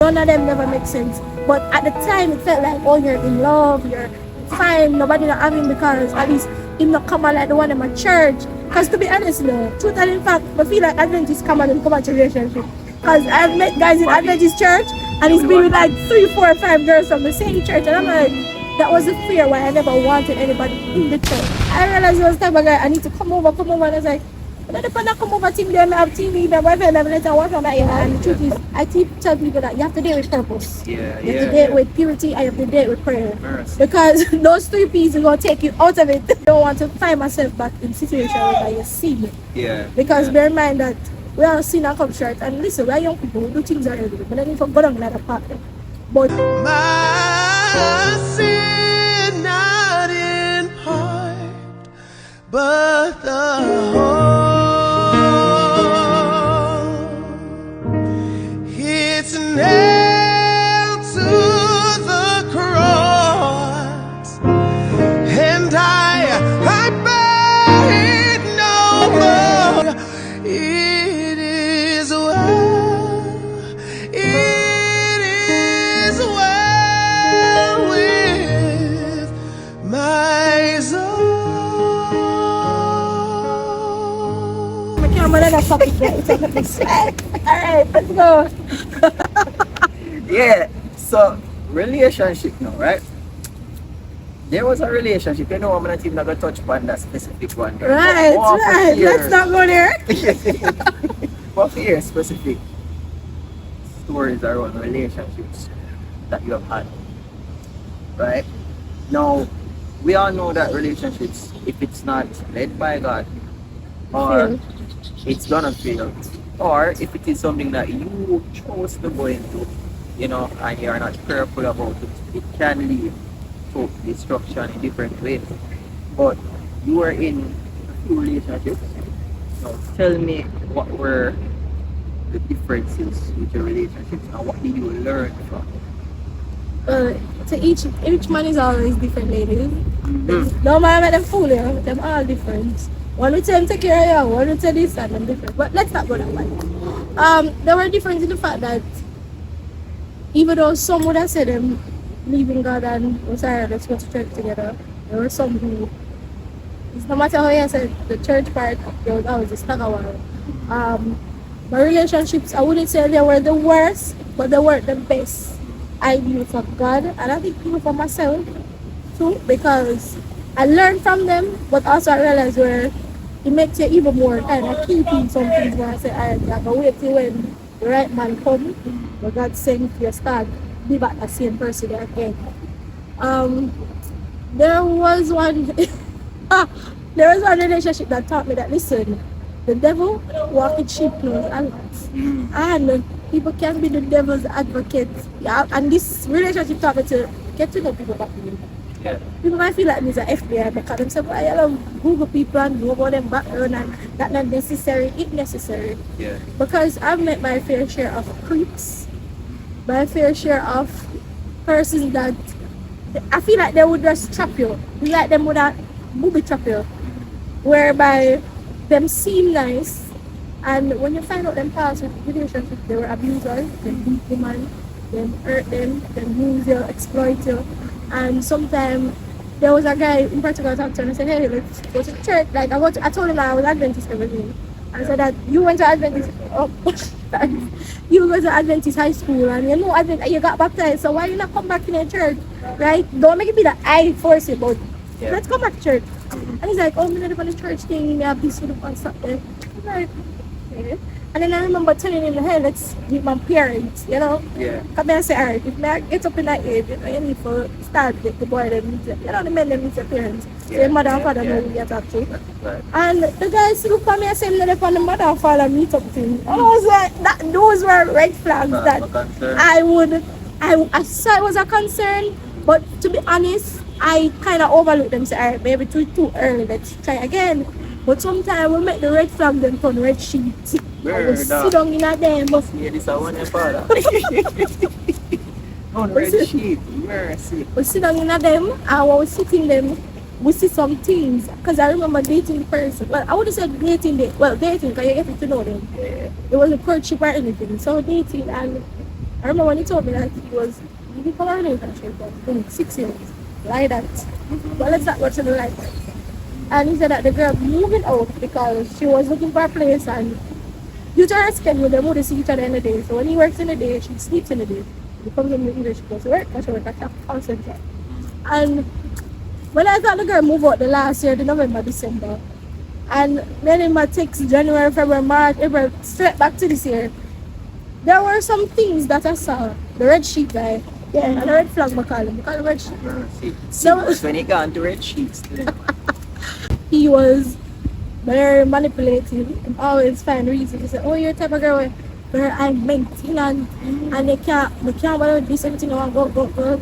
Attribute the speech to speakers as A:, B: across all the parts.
A: None of them never make sense. But at the time, it felt like, oh, you're in love, you're fine, nobody not having because at least him not come out like the one in my church. Because to be honest, no, truth and in fact, I feel like Adventists come out and come out to relationship. Because I've met guys in Adventist church and he's been with like 3, 4, 5 girls from the same church. And I'm like, that was a fear why I never wanted anybody in the church. I realized it was time I need to come over. And I was like, but if I not come over team them, I have TV, my boyfriend, I'm later work on that. And the truth is, I tell people that you have to date with purpose. You have to date with purity, and you have to date with prayer. Because those 3 pieces are going to take you out of it. I don't want to find myself back in situations where you see me. Because bear in mind that we all sin and come short. And listen, we're young people, we do things already. But then if I go down another part. But
B: my sin not in part, but the whole. It's nailed to the cross, and I bear it no more. It is well with my soul.
A: Alright, let's go.
C: Yeah, so relationship now, right? There was a relationship, you know, I'm not even going to touch upon that specific one.
A: Right. Let's not go there.
C: But here, specific stories around relationships that you have had, right? Now, we all know that relationships, if it's not led by God, or it's gonna fail, or if it is something that you chose to go into, you know, and you're not careful about it, it can lead to destruction in different ways. But you were in a few relationships. Now tell me, what were the differences with your relationships and what did you learn from it?
A: To each man is always different, ladies. No matter them fool you, them all different. One will tell them take care of you, one will tell this and them different. But let's not go that way. There were differences in the fact that even though some would have said them leaving God and sorry, let's go to church together, there were some who, it's no matter how you said the church part, there was always a stagger one. My relationships, I wouldn't say they were the worst, but they weren't the best. I knew from God, and I think even for myself too, because I learned from them, but also I realized where it makes you even more kind of keeping some things where I say, I have to wait till when the right man comes, but God sends you start be back the same person again. There was one relationship that taught me that listen, the devil walks in sheep clothes and people can be the devil's advocate. Yeah, and this relationship taught me to get to know people back then. People might feel like me as an FBI because them say, well, I love Google people and know about them background and that's not necessary, it's necessary. Because I've met my fair share of creeps, my fair share of persons that I feel like they would just trap you. Like them would have booby trap you. Whereby them seem nice and when you find out them past relationships, they were abusers, they beat women, they hurt them, they use you, exploit you. And sometimes there was a guy in particular I talked to and I said, hey, let's go to church. Like I told him I was Adventist everything. I said that you went to Adventist you went to Adventist high school and you know you got baptized, so why you not come back in a church? Right? Don't make it be that I force you, but let's come back to church. And he's like, oh, I'm not on the church thing, I have this sort of concept there. I'm like, okay. And then I remember telling him, hey, let's meet my parents, you know? Come and say, alright, if I get up in that age, you know, you need to start with the boy, them meet, you know, the men, them meet your parents. So your mother and father know who you talk to. And the guys look at me and say, they're on the mother and father meet up thing. And I was like, those were red flags that I was a concern, but to be honest, I kind of overlooked them, say, alright, maybe too early, let's try again. But sometimes we make the red flag them turn red sheet. I will sit down in a them.
C: Yeah, this is one your father. On red sheet, mercy.
A: We sit down in a them, and when we sit in them, we see some things. Because I remember dating the person. Well, I would have said dating, dating, because you get to know them. It wasn't courtship or anything. So dating, and I I remember when he told me that he was leaving for a relationship in 6 years. Like that. But let's not go to the like that. And he said that the girl moving out because she was looking for a place and due to her schedule, they moved to see each other in the day. So when he works in the day, she sleeps in the day. He comes in the English, she goes to work, because she works at a call center. And when I thought the girl moved out the last year, the November, December, and then in my text January, February, March, April, straight back to this year, there were some things that I saw. The red sheet guy, yeah, and the red flag, I call him red sheet.
C: See, when he got to red sheets,
A: he was very manipulative and always find reasons to say, oh, you're the type of girl where I'm maintenance and they can't bother with this, everything I want, go.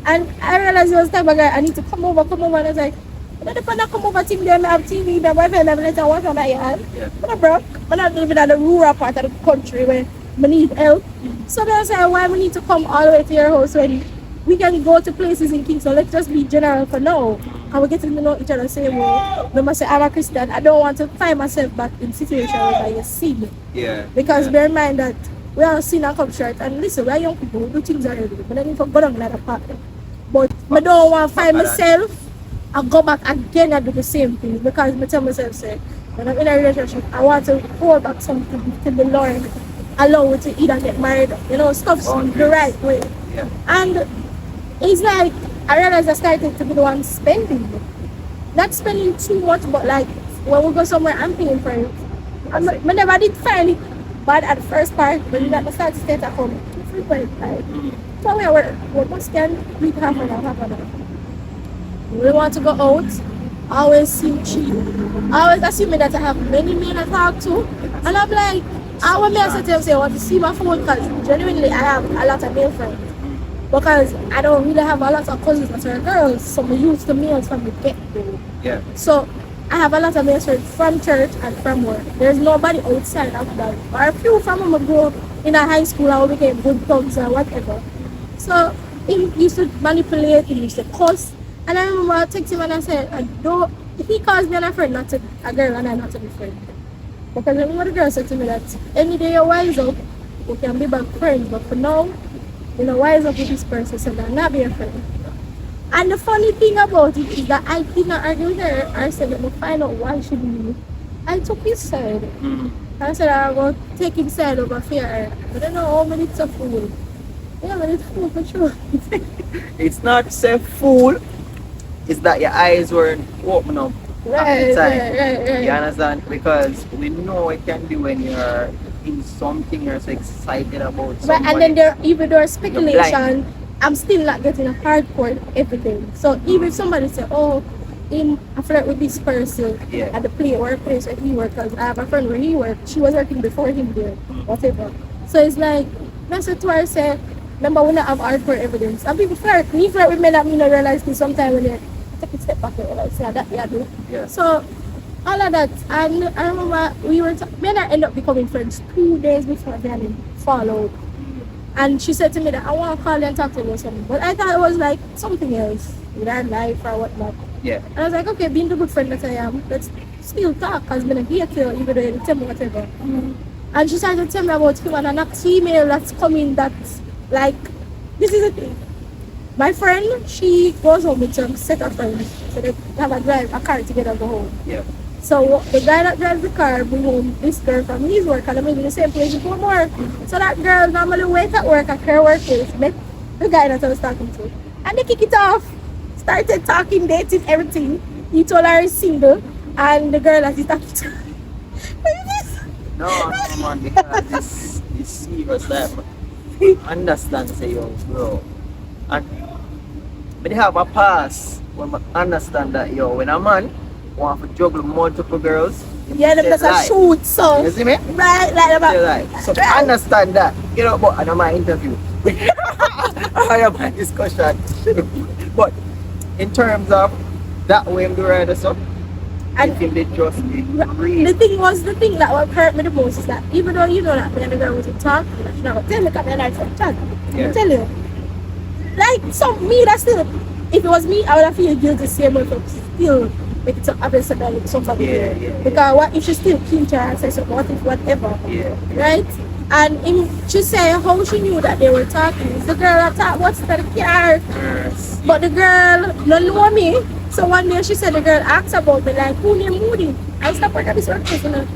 A: And I realized he was the type of guy, I need to come over, and I was like, I don't come over team them, I have TV, my boyfriend, I'm letting work on my yard. But I'm broke, I'm not living in the rural part of the country where I need help. So then I said, why we need to come all the way to your house when we can go to places in Kingston, let's just be general for now. And we get to know each other the same way. When I say I'm a Christian, I don't want to find myself back in situation where I sin.
C: Yeah.
A: Because bear in mind that we all sin and come short. And listen, we're young people, we do things already. But I need to go down another path. But I don't want to find myself and go back again and do the same thing. Because I tell myself, say, when I'm in a relationship, I want to hold back something to the Lord. Allow it to either get married, stuff the right way.
C: Yeah.
A: And it's like, I realized I started to be the one spending. Not spending too much, but like when we go somewhere, I'm paying for it. I never did find it bad at the first part, but then I started to stay at home too frequent. Like, so we must can meet half an hour. We want to go out, always seem cheap. Always assuming that I have many men I talk to. And I'm like, I want me to say to them, I want to see my phone because genuinely I have a lot of male friends. Because I don't really have a lot of cousins that are girls, so I'm used to males from the get-go.
C: Yeah.
A: So I have a lot of male friends from church and from work. There's nobody outside of that. Or a few from them grew up in a high school and we became good thugs or whatever. So he used to manipulate, he used to cuss. And I remember I texted him and I said, he calls me and a friend, not to a girl, and I'm not to be friend. Because I remember the girl said to me that any day you're wise up, we can be back friends, but for now, wise up with this person so that not be a friend. And the funny thing about it is that I did not argue with her. I said, let me find out why she did it. I took his side. I said, I'm going to take his side over fear. I don't know how many it's a fool. Yeah, but it's fool for sure.
C: It's not say fool, it's that your eyes weren't open up.
A: Right.
C: You understand? Because we know it can be when you're in something you're so excited about somebody.
A: Right, and then even though speculation, I'm still not getting a hardcore everything. So even if somebody say, oh, I flirt with this person at the workplace where he works, because I have a friend where he worked, she was working before him there, whatever. So it's like, that's what I say, remember we don't have hardcore evidence. And people flirt, me flirt with men that me not realize this sometimes when they take a step back and realize, yeah, that yeah, do.
C: Yeah.
A: So all of that, and I remember we were me and her end up becoming friends 2 days before they had fall out. And she said to me that I want to call you and talk to you or something. But I thought it was like something else, with her life or whatnot.
C: Yeah.
A: And I was like, okay, being the good friend that I am, let's still talk, because I'm here till even though you tell me whatever. And she started to tell me about him and an female that's coming that's like, this is the thing. My friend, she goes home with some set of friends. So they have a car together go home.
C: Yeah.
A: So the guy that drives the car bring home this girl from his work and I'm in the same place before more. So that girl normally wait at work at her workplace, met the guy that I was talking to. And they kick it off. Started talking, dating, everything. He told her he's single and the girl that he's talking to. What is this?
C: No, man, because this serious that understand say yo bro. And but they have a pass when I understand that yo when a man want to juggle multiple girls.
A: Yeah, them just a shoot so.
C: You see me?
A: Right, like
C: about. So I understand that. But I know my interview. I have my discussion. But in terms of that way I'm doing this up, I think they just read.
A: The thing that what hurt me the most is that even though you know that me and the girl was in talk, she never tell me because I like to chat. I tell you. Like me that still, if it was me, I would have feel guilty same way for still make it so obvious that somebody
C: Yeah.
A: because what if she still pinch her and say so what if whatever.
C: Yeah.
A: Right? And she said how she knew that they were talking. It's the girl that talked what's the car. But the girl don't know me. So one day she said the girl asked about me like, who named Moody? I stopped her at this workplace, you know.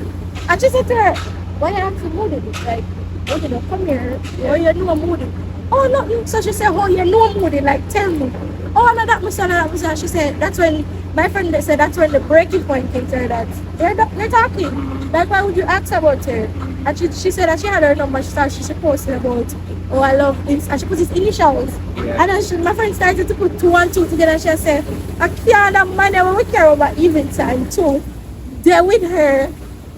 A: And she said to her, why you asking Moody? Like, Moody, don't come here. Oh, you know Moody. Oh, no. So she said, oh, you know Moody. Like, tell me. Oh, no, that was that. She said, that's when, my friend said, that's when the breaking point came to her that they're talking. Like, why would you ask about her? And she said that she had her number. She started, she posted about, oh, I love this. And she put his initials. Yeah. And then my friend started to put 2 and 2 together. And she said, I can't man when we care about even time too. They're with her.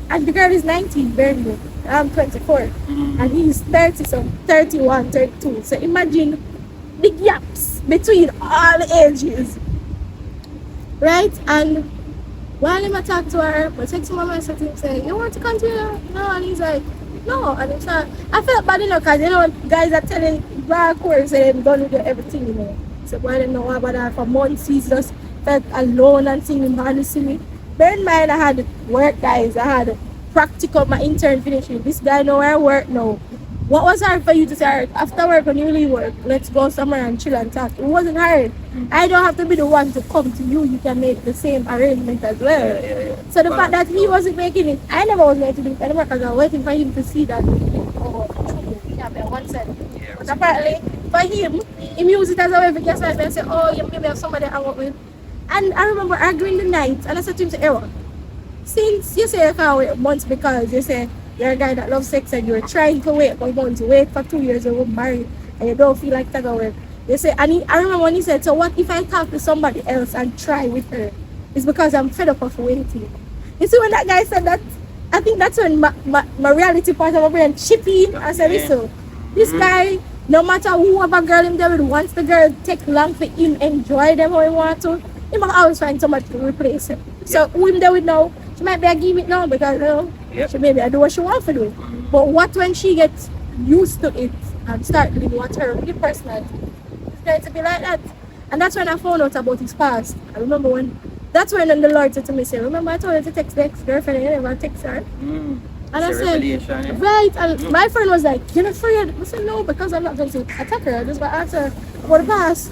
A: And the girl is 19, barely. I'm 24. And he's 30, so 31, 32. So imagine the gaps between all ages. Right? And while I talk to her, I text my message and say, you want to continue? No, and he's like, no. And it's not. I felt bad, because guys are telling black words and they're done with everything, So I didn't know about that for months. He's just felt alone and singing honestly. Bear in mind, I had work, guys. I had practical, my intern finishing. This guy know where I work now. What was hard for you to say, after work, when you leave work, let's go somewhere and chill and talk? It wasn't hard. I don't have to be the one to come to you. You can make the same arrangement as well. Yeah. So the fact that he wasn't making it, I never was going to do it anymore because I was waiting for him to see that. Oh, yeah, be on one side. Yeah. But apparently, for him, he used it as a way to get and say, oh, you maybe have somebody I work with. And I remember arguing the night, and I said to him, Aaron, since you say you can't wait months because you say you're a guy that loves sex and you're trying to wait for months, wait for 2 years and we're married and you don't feel like that work. You say, and I remember when he said, so what if I talk to somebody else and try with her? It's because I'm fed up of waiting. You see, when that guy said that, I think that's when my reality part of my brain chipped in. I said, listen, this guy, no matter whoever girl him there with, once the girl take long for him, enjoy them how he want to, he might always find somebody to replace him. So who him there with now, she might be a give it now because she maybe I do what she wants to do. But what when she gets used to it and start doing what her real personality, it's going to be like that. And that's when I found out about his past. I remember that's when the Lord said to me, say, remember I told you to text the ex-girlfriend and you never text her? And I said, right. And my friend was like, you're afraid? I said, no, because I'm not going to attack her. I just want to ask her about the past.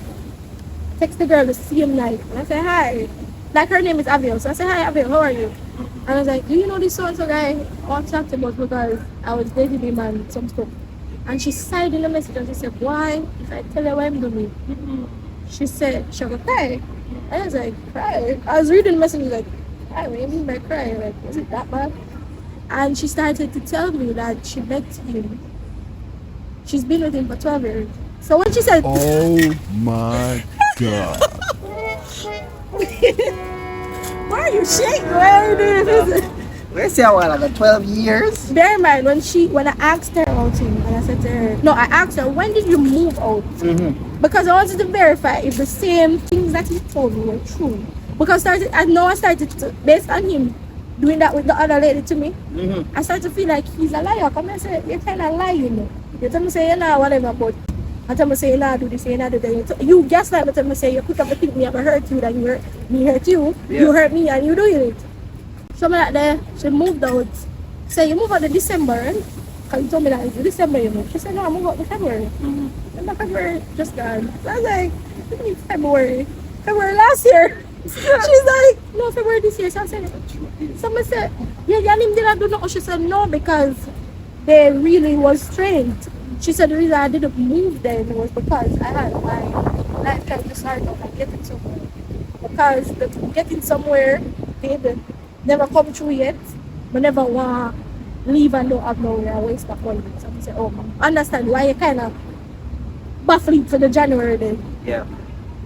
A: Text the girl the same night. And I said, hi. Like her name is Abiel. So I said, hi Abiel, how are you? And I was like, do you know this so-and-so guy? I want to talk to him about because I was dating him and some stuff. And she sighed in the message and she said, why? If I tell her what I'm doing. She said, she'll go cry. And I was like, cry? I was reading the message like, cry? What do you mean by cry? Like, is it that bad? And she started to tell me that she met him. She's been with him for 12 years. So when she said,
B: oh my God.
A: Why are you shaking? Why are you doing this?
C: We say like 12 years.
A: Bear in mind when I asked her about him and I said to her, no, I asked her, when did you move out? Because I wanted to verify if the same things that he told me were true. Because I started to, based on him doing that with the other lady to me, I started to feel like he's a liar. Come and say, you're kind of lying. You tell me say, you know, whatever, but I tell me say, you know, do this, you know, do that. You gaslight me, tell me say, you pick up the thing, me ever hurt you, that me hurt you, you hurt me, and you doing it. So like that, she moved out. Say, you moved out in December, because you told me that it's December you moved. She said, no, I moved out in February. And the February just gone. So I was like, what do you mean February? February last year. She's like, no, February this year. So I said, someone said, yeah, Yanim didn't do no. She said, no, because they really was strained. She said the reason I didn't move then was because I had my life kind of started off and getting somewhere. Because the getting somewhere did never come true yet. But never want to leave and don't have nowhere and waste my money. So I said, oh, I understand why you kind of baffling for the January then.
C: Yeah.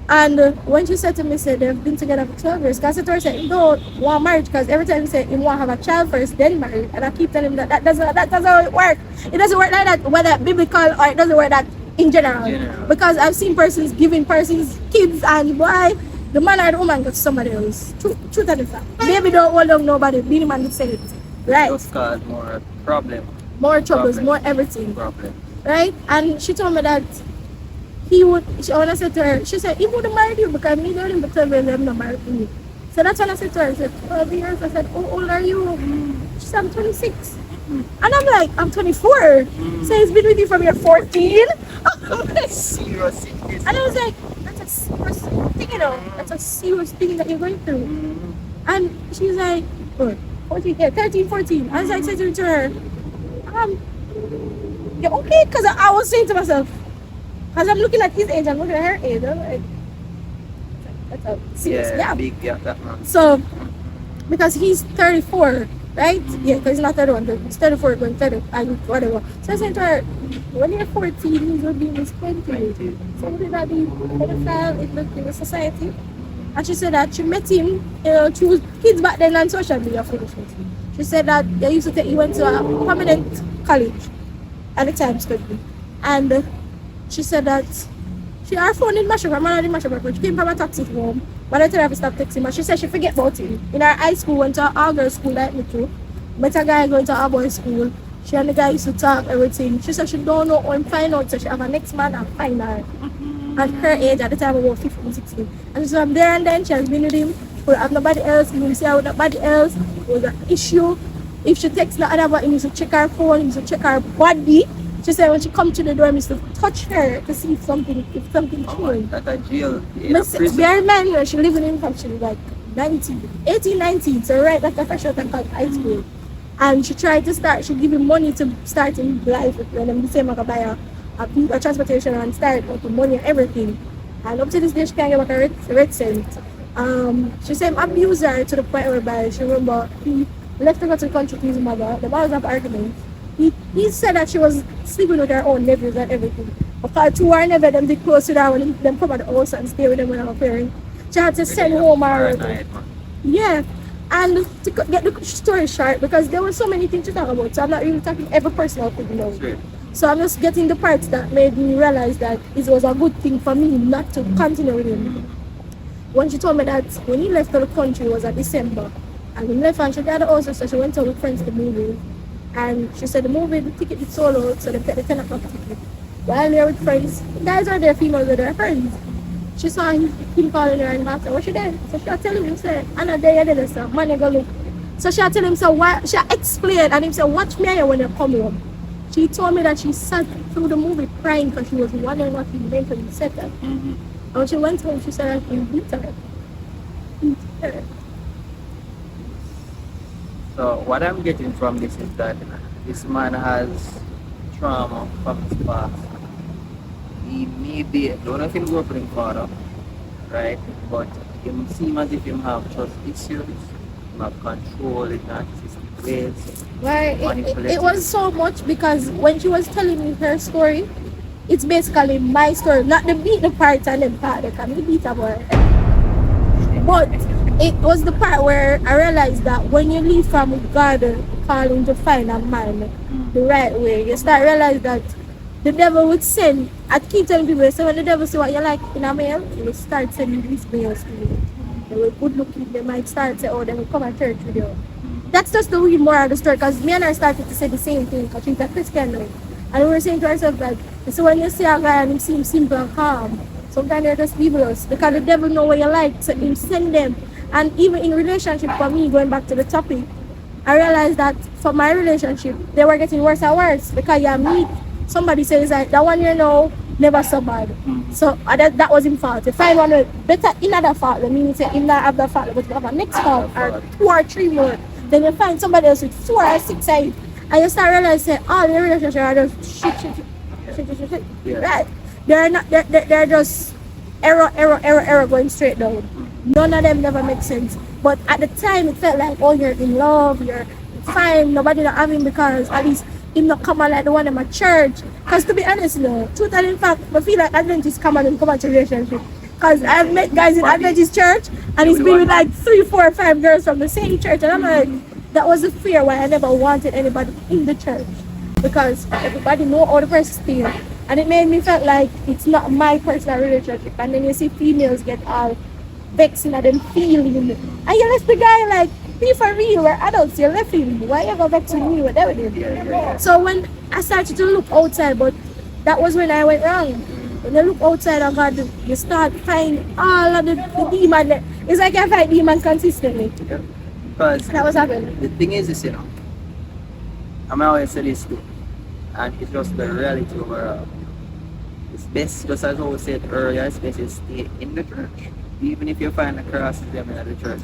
A: And when she said to me, said they've been together for 12 years, because I told her, said, you don't want marriage, because every time he said you want to have a child first, then marry. And I keep telling him that doesn't how it work. It doesn't work like that, whether biblical or it doesn't work that in general. Because I've seen persons giving persons kids, and why the man or the woman got somebody else. Truth of the fact. Baby don't hold on nobody, be the man that said it. Right?
C: Just cause more problem.
A: More troubles, more everything.
C: Problem.
A: Right? And she told me that when I said to her, she said, he wouldn't marry you because me don't even tell them not marry me. So that's when I said to her, I said, 12 years. I said, how old are you? She said, I'm 26. And I'm like, I'm 24. So he's been with you from your 14?
C: Serious sickness.
A: And I was like, that's a serious thing, you know. That's a serious thing that you're going through. And she's like, oh, 14, yeah, 13, 14. I was like, saying to her, yeah, okay, because I was saying to myself, because I'm looking at his age, I'm looking at her age, I'm like, that's a serious gap.
C: Big gap, that man.
A: So, because he's 34, right? Yeah, because he's not 31, but he's 34 going 30, and whatever. So I said to her, when you're 14, he's going to be in his 20s. So would that be pedophile in the society? And she said that she met him through kids back then on social media foolishness. She said that they used to take, he went to a permanent college at the time, studying. And she said that her phone didn't mash up, her man didn't mash up, but she came from a taxi home. But I told her to stop texting, but she said she forget about him. In her high school, went to an all-girls school like me too. Met a guy going to a boys' school. She and the guy used to talk, everything. She said she don't know when find out, so she have a next man and find her. At her age, at the time, about 15, 16. And so I'm there and then, she has been with him. But have nobody else, he see her with nobody else. It was an issue. If she texts the other one, he used to check her phone, he used to check her body. She said when she come to the door, I used to touch her to see if something changed.
C: That's a jail.
A: Bear in mind, when she living in from she was like 18, 19, so right after fresh out of high school. And she tried to start, she give him money to start in life with them. The same like buy a transportation and start with the money and everything. And up to this day, she can't get back a red cent. She said him abused her to the point whereby she remember he left her to the country to his mother. The boys have arguments. He said that she was sleeping with her own nephews and everything. Because two are never them did close to her when them come at the house and stay with them when I'm appearing. She had to send home her. Yeah. And to get the story short, because there were so many things to talk about, so I'm not really talking every personal thing now.
C: Sure.
A: So I'm just getting the parts that made me realize that it was a good thing for me not to continue with him. When she told me that when he left the country, it was at December. And when he left and she got the house, so she went out with friends to the movie. And she said the ticket is sold out, so they paid the 10 o'clock ticket. While they're with friends, guys are there, females are there, friends. She saw him calling her and asked her, what she did? So she tell him, say, I'm not there yet, so man, you go look. So she tell him, so why? She explained, and he said, watch me here when you come home. She told me that she sat through the movie crying because she was wondering what he meant when he said that. And when she went home, she said, he beat her. He beat her.
C: So what I'm getting from this is that this man has trauma from his past. He may be, don't know if he grew up with his father, right? But he seems as if he have trust issues, he have control in narcissistic ways.
A: Well, it was so much because when she was telling me her story, it's basically my story, not the beat the part and the part that can be beat about. But it was the part where I realized that when you leave from God calling to find a man the right way, you start realize that the devil would send. I keep telling people, so when the devil see what you like in a male, he will start sending these males to you. They will good looking, they might start say, oh, they will come at church with you. That's just the weird moral of the story, because me and her started to say the same thing, because she's a Christian now. And we were saying to ourselves that, so when you see a guy and he seems simple and calm, sometimes they're just evil, because the devil know what you like, so he send them. And even in relationship, for me, going back to the topic, I realized that for my relationship, they were getting worse and worse, because you meet somebody says like, that one you know, never so bad. So that was his fault. If I want to better another fault, that means say him not have the fault, but you have a next fault, or 2 or 3 more. Then you find somebody else with 4 or 6 and you start realizing, all the relationships are just shit.
C: Yeah.
A: Right? They're just error going straight down. None of them never make sense. But at the time, it felt like, oh, you're in love, you're fine, nobody not having, because at least him not come out like the one in my church. Because to be honest, truth and in fact, I feel like Adventists come out and come out to relationship. Because I've met guys in Adventist church and he's been with like 3, 4, 5 girls from the same church. And I'm like, that was the fear why I never wanted anybody in the church. Because everybody know all the person feel. And it made me feel like it's not my personal relationship. And then you see females get all vexing at them feeling. And you left the guy like, be for real, we're adults, you left him. Why you go back to me with everything? So when I started to look outside, but that was when I went wrong. When you look outside of God, you start finding all of the demons. It's like I fight demons consistently.
C: Yeah. Because
A: that was happening.
C: The thing is this, I always say this too, and it's just the reality overall. It's best, just as I said earlier, it's best to stay in the church. Even if you find a cross them in the church.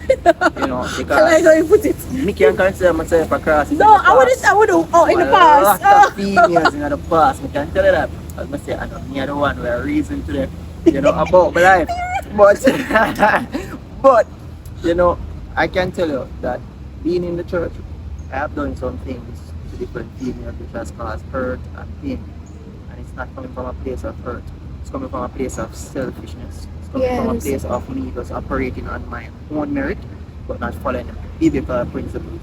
C: You know,
A: I like how you
C: because
A: put it.
C: me can consider myself a cross.
A: No, I wouldn't. Oh, in the past.
C: A lot of females in the past, I can tell you that. As I say, I know me are the one with a reason to them, you know, about my life. But, but, you know, I can tell you that being in the church, I have done some things to different females which has caused hurt and pain. And it's not coming from a place of hurt. It's coming from a place of selfishness. It's coming from a
A: Yes.
C: place of me just operating on my own merit, but not following the biblical principles.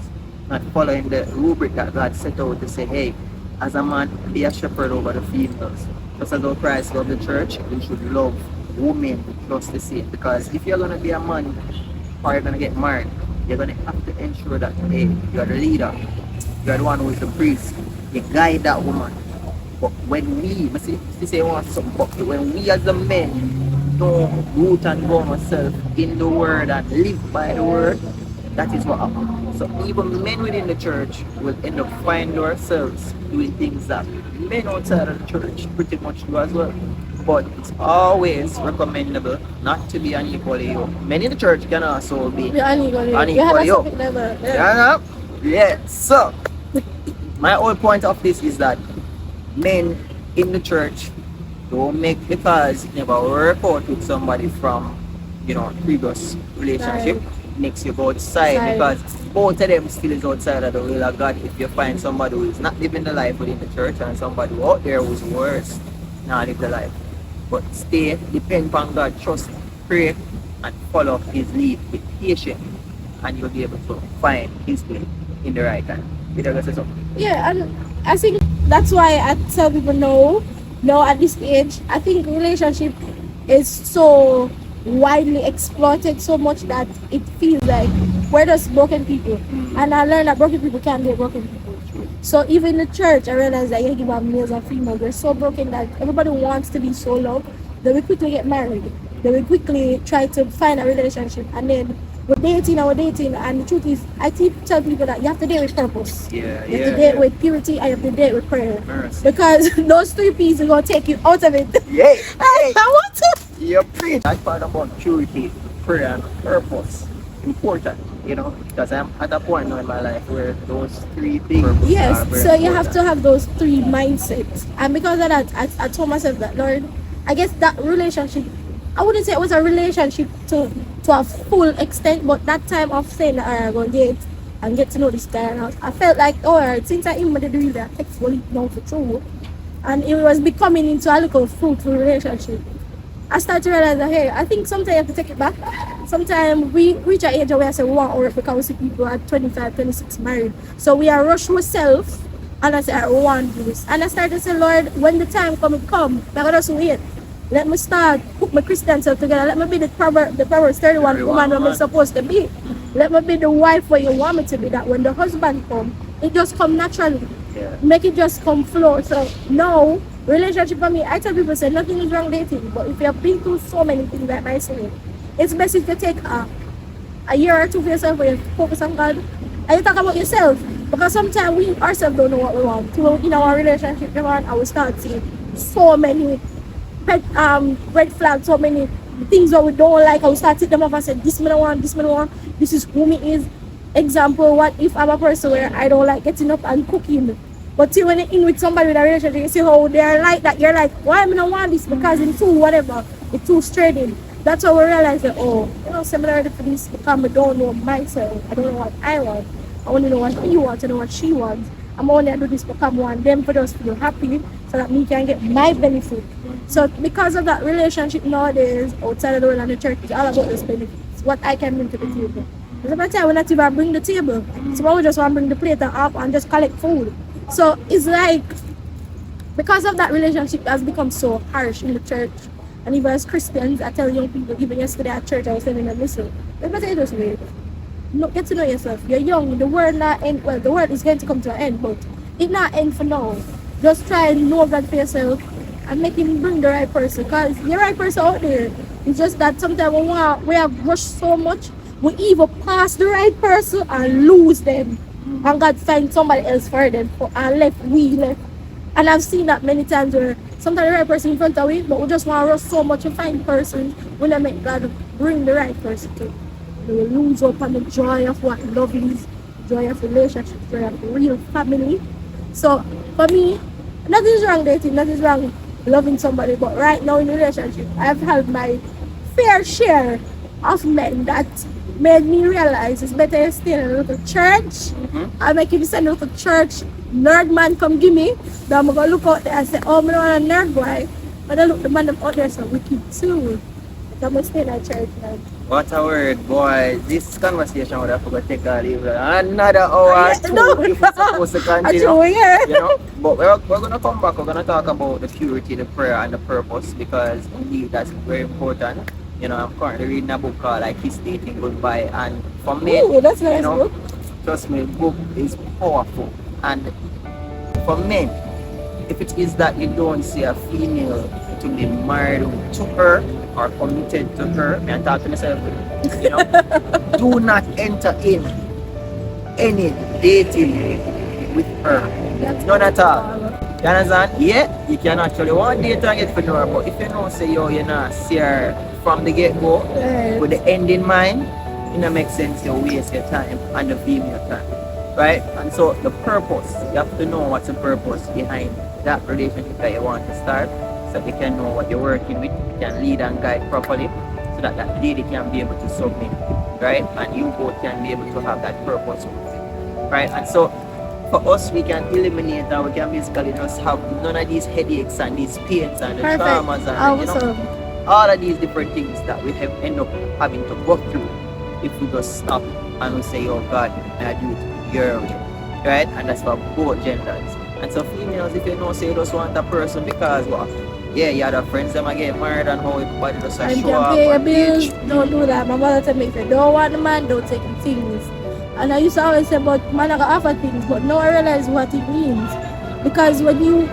C: Not following the rubric that God set out to say, hey, as a man, be a shepherd over the females. Just as how Christ loved the church, we should love women just the same. Because if you're going to be a man or you're going to get married, you're going to have to ensure that, hey, you're the leader. You're the one who is the priest. You guide that woman. But when we, say want something, but when we as the men don't root and ground ourselves in the word and live by the word, that is what happens. So even men within the church will end up finding ourselves doing things that men outside of the church pretty much do as well. But it's always recommendable not to be unequally yoked. Men in the church can also be
A: You're unequally.
C: unequally
A: You have a
C: yoked.
A: certain level.
C: Yeah. Yeah. So my whole point of this is that men in the church don't make, because it never work out with somebody from, you know, previous relationship, makes you go outside
A: Side.
C: because both of them still is outside of the will of God. If you find somebody who is not living the life within the church and somebody out there who's worse, not live the life. But stay, depend upon God, trust, pray, and follow his lead with patience, and you'll be able to find his way in the right time. You know, say something.
A: Yeah, and I think that's why I tell people no, at this age. I think relationship is so widely exploited so much that it feels like we're just broken people. And I learned that broken people can't get broken people. So even in the church, I realized that you give out males and females, we're so broken that everybody wants to be so loved. They will quickly get married. They will quickly try to find a relationship, and then we're dating, and the truth is, I tell people that you have to date with purpose.
C: Yeah,
A: You have to date with purity, and you have to date with prayer.
C: Mercy.
A: Because those three pieces are going to take you out of it.
C: Yeah.
A: I want to.
C: You preach. I part about purity, prayer, and purpose. Important, you know, because I'm at a point now in my life where those three things are
A: Yes,
C: very
A: so you have
C: important.
A: to have those three mindsets. And because of that, I told myself that, Lord, I guess that relationship, I wouldn't say it was a relationship to a full extent, but that time of saying that I'm going to date and get to know this guy, and I felt like, oh, alright, since I even did really that textfully now for true, and it was becoming into a little fruitful relationship, I started to realize that, hey, I think sometimes you have to take it back. Sometimes we reach an age where we say we want to work because we see people at 25, 26 married. So we are rush ourselves and I say, I want to do this. And I started to say, Lord, when the time come, I'm going to just wait. Let me start put my Christian self together. Let me be the Proverbs 31 woman I'm supposed to be. Let me be the wife where you want me to be. That when the husband come, it just come naturally.
C: Yeah.
A: Make it just come flow. So now, relationship for me, I tell people say nothing is wrong dating, but if you have been through so many things like my saying, it's best if you take a year or two for yourself where you focus on God and you talk about yourself, because sometimes we ourselves don't know what we want. So in our relationship, I will start seeing so many red flags, so many things that we don't like. I will start taking them off and say, this me don't want, this is who me is. Example, what if I'm a person where I don't like getting up and cooking, but see when you're in with somebody with a relationship, you see how they're like that, you're like, why am I don't want this? Because it's too whatever, it's too straining. That's how we realize that, oh, you know, similarly for this, because I don't know myself, I don't know what I want. I want to know what he wants, I know what she wants. I'm only do this because I want them for us to feel happy so that me can get my benefit. So because of that, relationship nowadays outside of the world and the church is all about those benefits, what I can bring to the table. Sometimes we not even bring the table. So we just want to bring the plate up and just collect food. So it's like, because of that, relationship has become so harsh in the church. And even as Christians, I tell young people, even yesterday at church, I was telling them, listen, let me tell you this way. No, get to know yourself. You're young, the world not end, well, the world is going to come to an end, but it not end for now. Just try and know God for yourself and make him bring the right person, because the right person out there. It's just that sometimes we have rushed so much, we either pass the right person and lose them. and God find somebody else for them and we left. And I've seen that many times where sometimes the right person in front of we, but we just want to rush so much to find person when I make God bring the right person to. We will lose up on the joy of what love is, joy of relationship, joy of real family. So for me, nothing is wrong dating, nothing is wrong loving somebody, but right now in a relationship, I've had my fair share of men that made me realize it's better to stay in a little church. I make him send a little church nerd man come give me. Then I'm gonna look out there and say, oh, I don't want a nerd boy. But I look the man out there so wicked too. So I'm gonna stay in that church, man.
C: What a word, boy. This conversation would have to take another hour or two if we're supposed to continue. You know? But we're going to come back. We're going to talk about the purity, the prayer, and the purpose, because indeed that's very important. You know, I'm currently reading a book called like Kiss Dating Goodbye, and for me,
A: that's nice,
C: you know, trust me, the book is powerful. And for men, if it is that you don't see a female to be married to her or committed to her, and talk to myself, you know, do not enter in any dating with her. None at all. You understand? Yeah, you can actually want date and get to know her, but if you know say you not see her from the get-go with the end in mind, it don't make sense to waste your time and the female time. Right? And so the purpose, you have to know what's the purpose behind that relationship that you want to start, so you can know what you're working with, you can lead and guide properly, so that that lady can be able to submit, right? And you both can be able to have that purpose with it, right? And so for us, we can eliminate and we can basically just have none of these headaches and these pains and the traumas and you know, all of these different things that we have end up having to go through if we just stop and we say, oh God, I do it your way, right? And that's for both genders. And so females, if you know, say you just want a person because well, yeah, you had a friends them get married and how everybody just show up.
A: And can pay your bills, don't do that. My mother tell me if you don't want the man, don't take him things. And I used to always say, but man I can offer things, but now I realize what it means. Because when you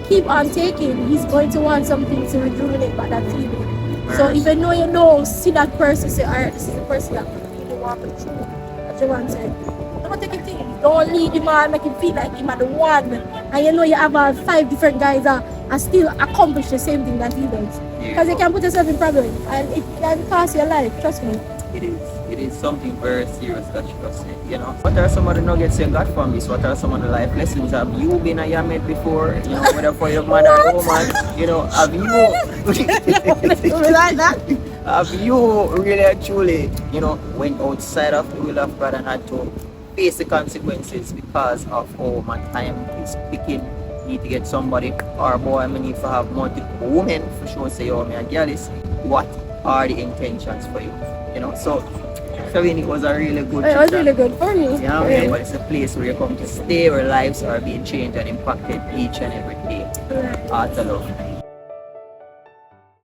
A: keep on taking, he's going to want something to rejuvenate back that feeling. So if you know you don't see that person, say, alright, this is the person that really want me through. That's what I'm saying. Don't take it things. Don't lead him on, make him feel like him are the one. And you know you have 5 different guys that still accomplish the same thing that he does. Because you can put yourself in problem and it can cost your life, trust me.
C: It is something very serious that you just said, you know. What are some of the nuggets you got from this? What are some of the life lessons? Have you been a yammed before? You know, whether for your mother or woman, you know, have you
A: like that?
C: Have you really and truly, you know, went outside of the will of God and had to face the consequences because of how my time is picking? Need to get somebody, or boy, I need to have multiple women for sure. Say, oh, me a girl is. What are the intentions for you? You know, so Chavine, it was a really good.
A: It was really good for me.
C: Yeah, but it's a place where you come to stay, where lives are being changed and impacted each and every day. Out of love.